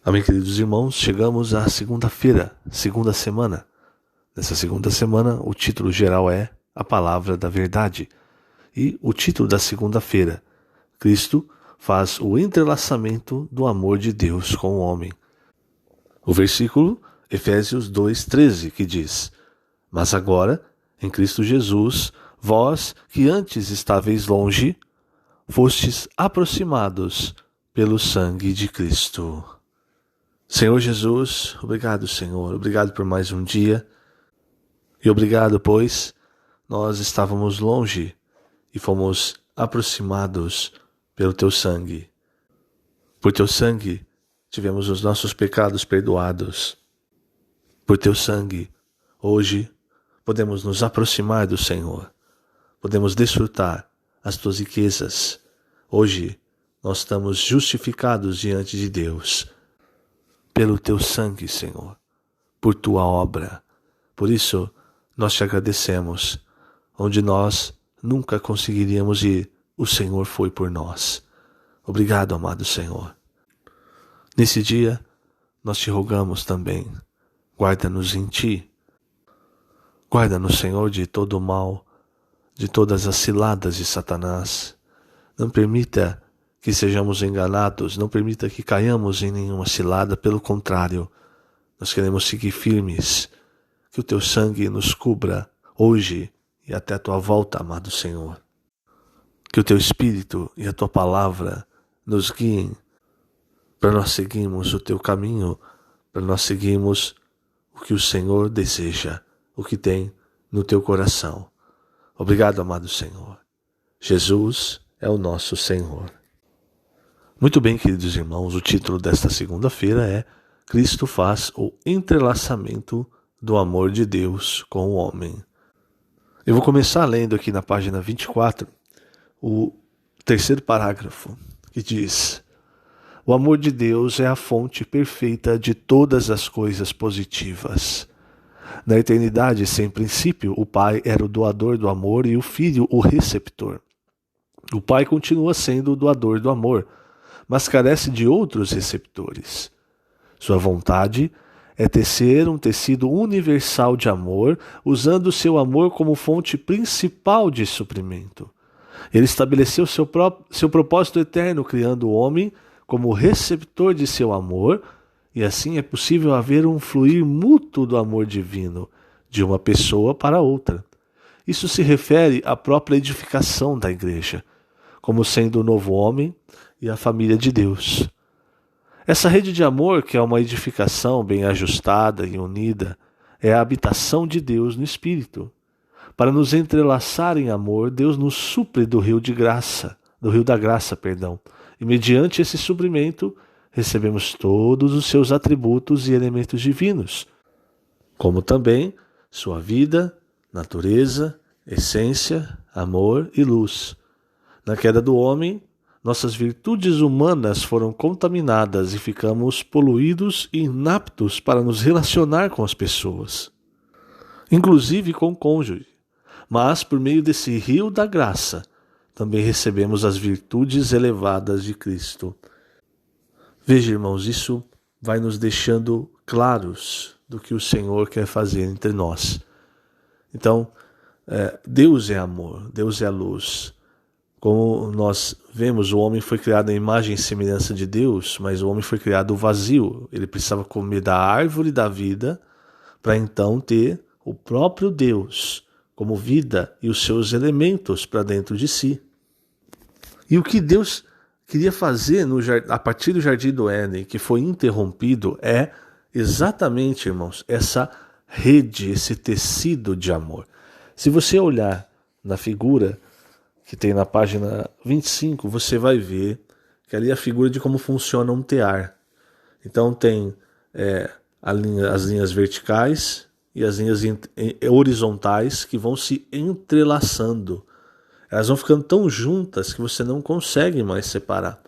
Amém, queridos irmãos, chegamos à segunda-feira, segunda semana. Nessa segunda semana, o título geral é A Palavra da Verdade. E o título da segunda-feira, Cristo faz o entrelaçamento do amor de Deus com o homem. O versículo, Efésios 2:13, que diz: Mas agora, em Cristo Jesus, vós que antes estáveis longe, fostes aproximados pelo sangue de Cristo. Senhor Jesus, obrigado, Senhor, obrigado por mais um dia e obrigado, pois nós estávamos longe e fomos aproximados pelo Teu sangue. Por Teu sangue tivemos os nossos pecados perdoados. Por Teu sangue, hoje podemos nos aproximar do Senhor, podemos desfrutar as Tuas riquezas. Hoje nós estamos justificados diante de Deus. Pelo Teu sangue, Senhor, por Tua obra. Por isso, nós Te agradecemos. Onde nós nunca conseguiríamos ir, o Senhor foi por nós. Obrigado, amado Senhor. Nesse dia, nós Te rogamos também, guarda-nos em Ti. Guarda-nos, Senhor, de todo o mal, de todas as ciladas de Satanás. Não permita que sejamos enganados, não permita que caiamos em nenhuma cilada, pelo contrário, nós queremos seguir firmes, que o Teu sangue nos cubra hoje e até a Tua volta, amado Senhor. Que o Teu Espírito e a Tua Palavra nos guiem para nós seguirmos o Teu caminho, para nós seguirmos o que o Senhor deseja, o que tem no Teu coração. Obrigado, amado Senhor. Jesus é o nosso Senhor. Muito bem, queridos irmãos, o título desta segunda-feira é Cristo faz o entrelaçamento do amor de Deus com o homem. Eu vou começar lendo aqui na página 24, o terceiro parágrafo, que diz: O amor de Deus é a fonte perfeita de todas as coisas positivas. Na eternidade sem princípio, o Pai era o doador do amor e o Filho o receptor. O Pai continua sendo o doador do amor, mas carece de outros receptores. Sua vontade é tecer um tecido universal de amor, usando seu amor como fonte principal de suprimento. Ele estabeleceu seu propósito eterno, criando o homem como receptor de seu amor, e assim é possível haver um fluir mútuo do amor divino, de uma pessoa para outra. Isso se refere à própria edificação da igreja, como sendo o novo homem e a família de Deus. Essa rede de amor, que é uma edificação bem ajustada e unida, é a habitação de Deus no Espírito. Para nos entrelaçar em amor, Deus nos supre do rio da graça, e mediante esse suprimento, recebemos todos os seus atributos e elementos divinos, como também sua vida, natureza, essência, amor e luz. Na queda do homem, nossas virtudes humanas foram contaminadas e ficamos poluídos e inaptos para nos relacionar com as pessoas, inclusive com o cônjuge. Mas, por meio desse rio da graça, também recebemos as virtudes elevadas de Cristo. Veja, irmãos, isso vai nos deixando claros do que o Senhor quer fazer entre nós. Então, Deus é amor, Deus é a luz. Como nós vemos, o homem foi criado à imagem e semelhança de Deus, mas o homem foi criado vazio. Ele precisava comer da árvore da vida para então ter o próprio Deus como vida e os seus elementos para dentro de si. E o que Deus queria fazer a partir do Jardim do Éden, que foi interrompido, é exatamente, irmãos, essa rede, esse tecido de amor. Se você olhar na figura que tem na página 25, você vai ver que ali é a figura de como funciona um tear. Então tem as linhas verticais e as linhas horizontais que vão se entrelaçando. Elas vão ficando tão juntas que você não consegue mais separar.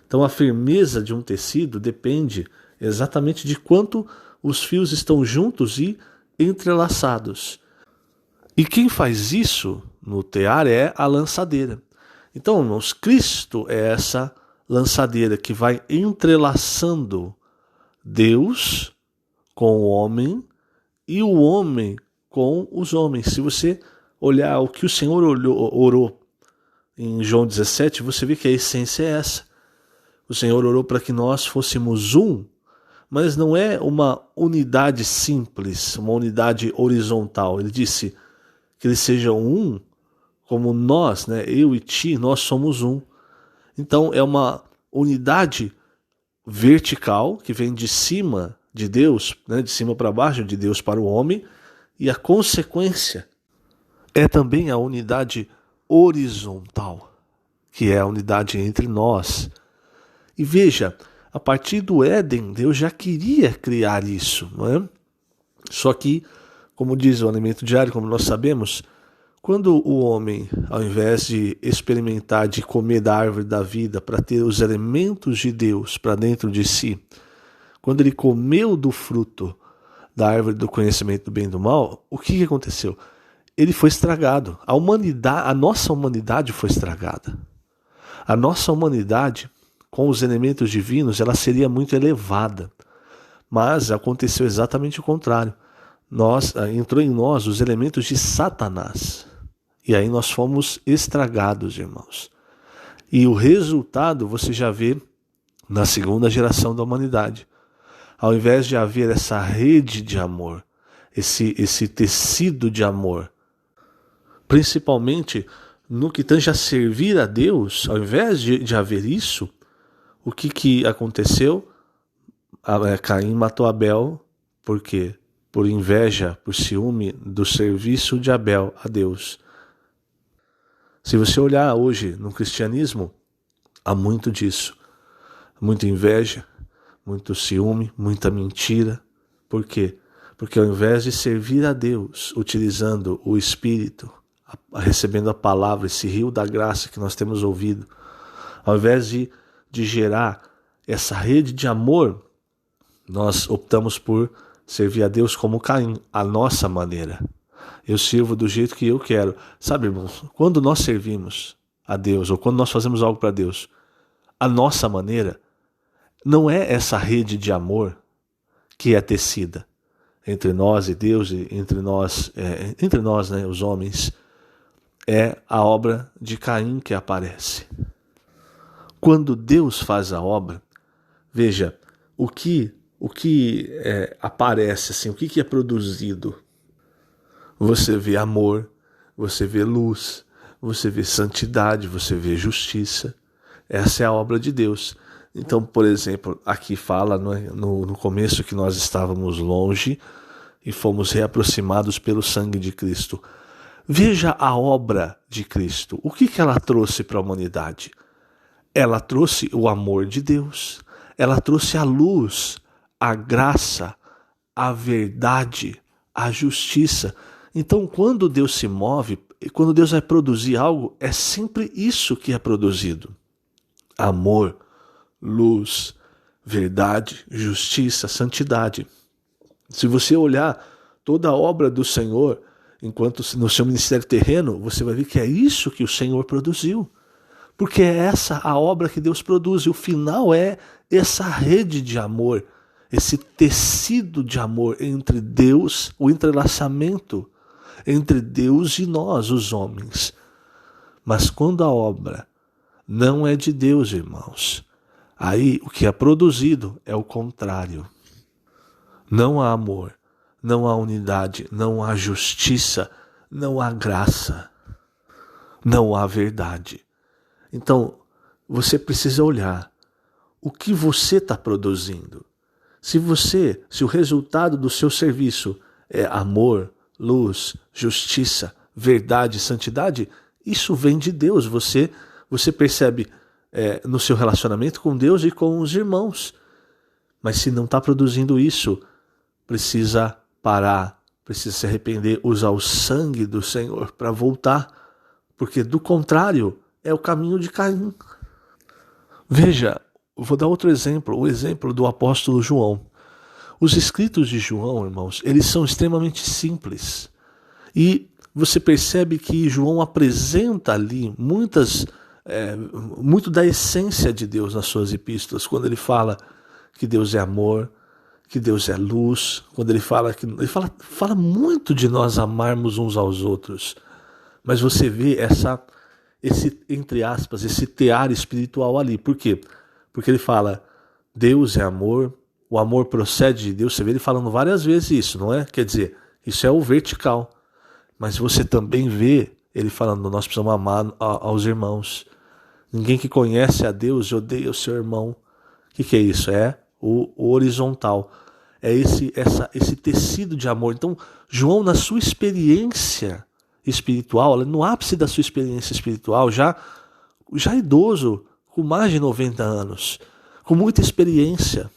Então a firmeza de um tecido depende exatamente de quanto os fios estão juntos e entrelaçados. E quem faz isso no tear é a lançadeira. Então, irmãos, Cristo é essa lançadeira que vai entrelaçando Deus com o homem e o homem com os homens. Se você olhar o que o Senhor orou em João 17, você vê que a essência é essa. O Senhor orou para que nós fôssemos um, mas não é uma unidade simples, uma unidade horizontal. Ele disse que eles sejam um, como nós, né, eu e ti, nós somos um. Então é uma unidade vertical que vem de cima de Deus, né, de cima para baixo, de Deus para o homem, e a consequência é também a unidade horizontal, que é a unidade entre nós. E veja, a partir do Éden, Deus já queria criar isso, não é? Só que, como diz o Alimento Diário, como nós sabemos, quando o homem, ao invés de experimentar, de comer da árvore da vida para ter os elementos de Deus para dentro de si, quando ele comeu do fruto da árvore do conhecimento do bem e do mal, o que aconteceu? Ele foi estragado. A nossa humanidade foi estragada. A nossa humanidade, com os elementos divinos, ela seria muito elevada. Mas aconteceu exatamente o contrário. Entrou em nós os elementos de Satanás. E aí nós fomos estragados, irmãos. E o resultado você já vê na segunda geração da humanidade. Ao invés de haver essa rede de amor, esse tecido de amor, principalmente no que tange a servir a Deus, ao invés de haver isso, o que aconteceu? Caim matou Abel, por quê? Por inveja, por ciúme do serviço de Abel a Deus. Se você olhar hoje no cristianismo, há muito disso. Muita inveja, muito ciúme, muita mentira. Por quê? Porque ao invés de servir a Deus, utilizando o Espírito, recebendo a palavra, esse rio da graça que nós temos ouvido, ao invés de gerar essa rede de amor, nós optamos por servir a Deus como Caim, a nossa maneira. Eu sirvo do jeito que eu quero. Sabe, irmãos, quando nós servimos a Deus, ou quando nós fazemos algo para Deus, a nossa maneira, não é essa rede de amor que é tecida entre nós e Deus, e entre nós, né, os homens, é a obra de Caim que aparece. Quando Deus faz a obra, veja, o que aparece, assim, o que é produzido? Você vê amor, você vê luz, você vê santidade, você vê justiça. Essa é a obra de Deus. Então, por exemplo, aqui fala no começo que nós estávamos longe e fomos reaproximados pelo sangue de Cristo. Veja a obra de Cristo. O que ela trouxe para a humanidade? Ela trouxe o amor de Deus. Ela trouxe a luz, a graça, a verdade, a justiça. Então, quando Deus se move, quando Deus vai produzir algo, é sempre isso que é produzido. Amor, luz, verdade, justiça, santidade. Se você olhar toda a obra do Senhor, enquanto no seu ministério terreno, você vai ver que é isso que o Senhor produziu. Porque é essa a obra que Deus produz. E o final é essa rede de amor, esse tecido de amor entre Deus, o entrelaçamento entre Deus e nós, os homens. Mas quando a obra não é de Deus, irmãos, aí o que é produzido é o contrário. Não há amor, não há unidade, não há justiça, não há graça, não há verdade. Então, você precisa olhar o que você está produzindo. Se o resultado do seu serviço é amor, luz, justiça, verdade, santidade, isso vem de Deus. Você percebe no seu relacionamento com Deus e com os irmãos. Mas se não está produzindo isso, precisa parar, precisa se arrepender, usar o sangue do Senhor para voltar, porque do contrário é o caminho de Caim. Veja, vou dar outro exemplo, o exemplo do apóstolo João. Os escritos de João, irmãos, eles são extremamente simples. E você percebe que João apresenta ali muito da essência de Deus nas suas epístolas, quando ele fala que Deus é amor, que Deus é luz, quando ele fala fala muito de nós amarmos uns aos outros. Mas você vê esse, entre aspas, esse tear espiritual ali. Por quê? Porque ele fala, Deus é amor, o amor procede de Deus. Você vê ele falando várias vezes isso, não é? Quer dizer, isso é o vertical. Mas você também vê ele falando, nós precisamos amar aos irmãos. Ninguém que conhece a Deus odeia o seu irmão. O que é isso? É o horizontal. É esse tecido de amor. Então, João, na sua experiência espiritual, no ápice da sua experiência espiritual, já idoso, com mais de 90 anos, com muita experiência.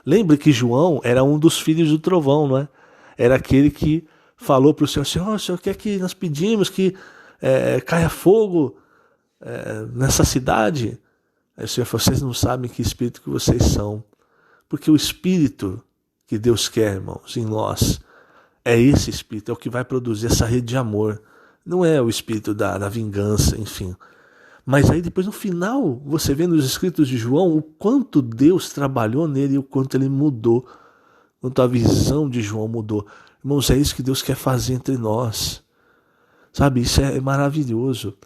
Lembre que João era um dos filhos do trovão, não é? Era aquele que falou para o Senhor, o Senhor quer que nós pedimos que caia fogo nessa cidade? Aí o Senhor falou, vocês não sabem que espírito que vocês são. Porque o espírito que Deus quer, irmãos, em nós, é esse espírito, é o que vai produzir essa rede de amor. Não é o espírito da vingança, enfim. Mas aí depois no final, você vê nos escritos de João o quanto Deus trabalhou nele e o quanto ele mudou. Quanto a visão de João mudou. Irmãos, é isso que Deus quer fazer entre nós. Sabe, isso é maravilhoso.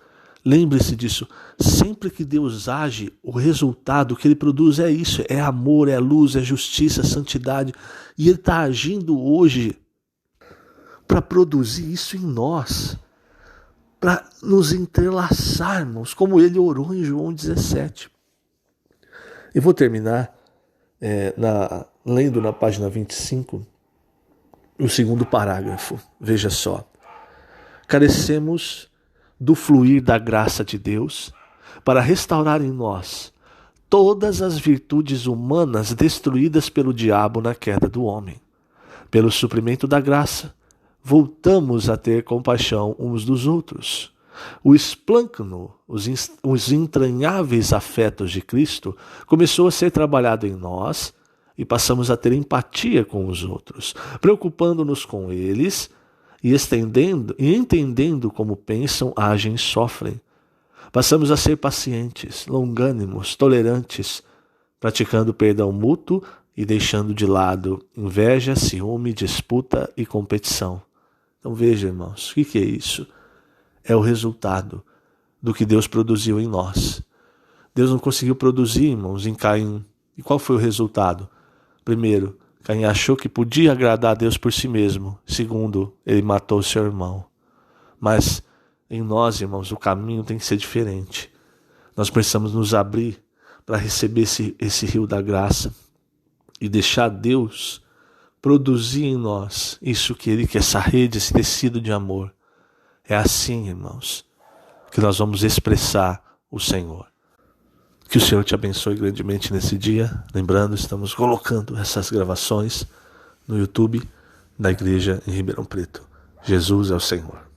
Lembre-se disso. Sempre que Deus age, o resultado que ele produz é isso. É amor, é luz, é justiça, é santidade. E ele está agindo hoje para produzir isso em nós. Para nos entrelaçarmos, como ele orou em João 17. Eu vou terminar lendo na página 25, o segundo parágrafo. Veja só. Carecemos do fluir da graça de Deus para restaurar em nós todas as virtudes humanas destruídas pelo diabo na queda do homem. Pelo suprimento da graça, voltamos a ter compaixão uns dos outros. O esplâncno, os entranháveis afetos de Cristo começou a ser trabalhado em nós e passamos a ter empatia com os outros, preocupando-nos com eles e entendendo como pensam, agem e sofrem. Passamos a ser pacientes, longânimos, tolerantes, praticando perdão mútuo e deixando de lado inveja, ciúme, disputa e competição. Então veja, irmãos, o que é isso? É o resultado do que Deus produziu em nós. Deus não conseguiu produzir, irmãos, em Caim. E qual foi o resultado? Primeiro, Caim achou que podia agradar a Deus por si mesmo. Segundo, ele matou seu irmão. Mas em nós, irmãos, o caminho tem que ser diferente. Nós precisamos nos abrir para receber esse rio da graça e deixar Deus produzir em nós isso que Ele quer, essa rede, esse tecido de amor. É assim, irmãos, que nós vamos expressar o Senhor. Que o Senhor te abençoe grandemente nesse dia. Lembrando, estamos colocando essas gravações no YouTube da Igreja em Ribeirão Preto. Jesus é o Senhor.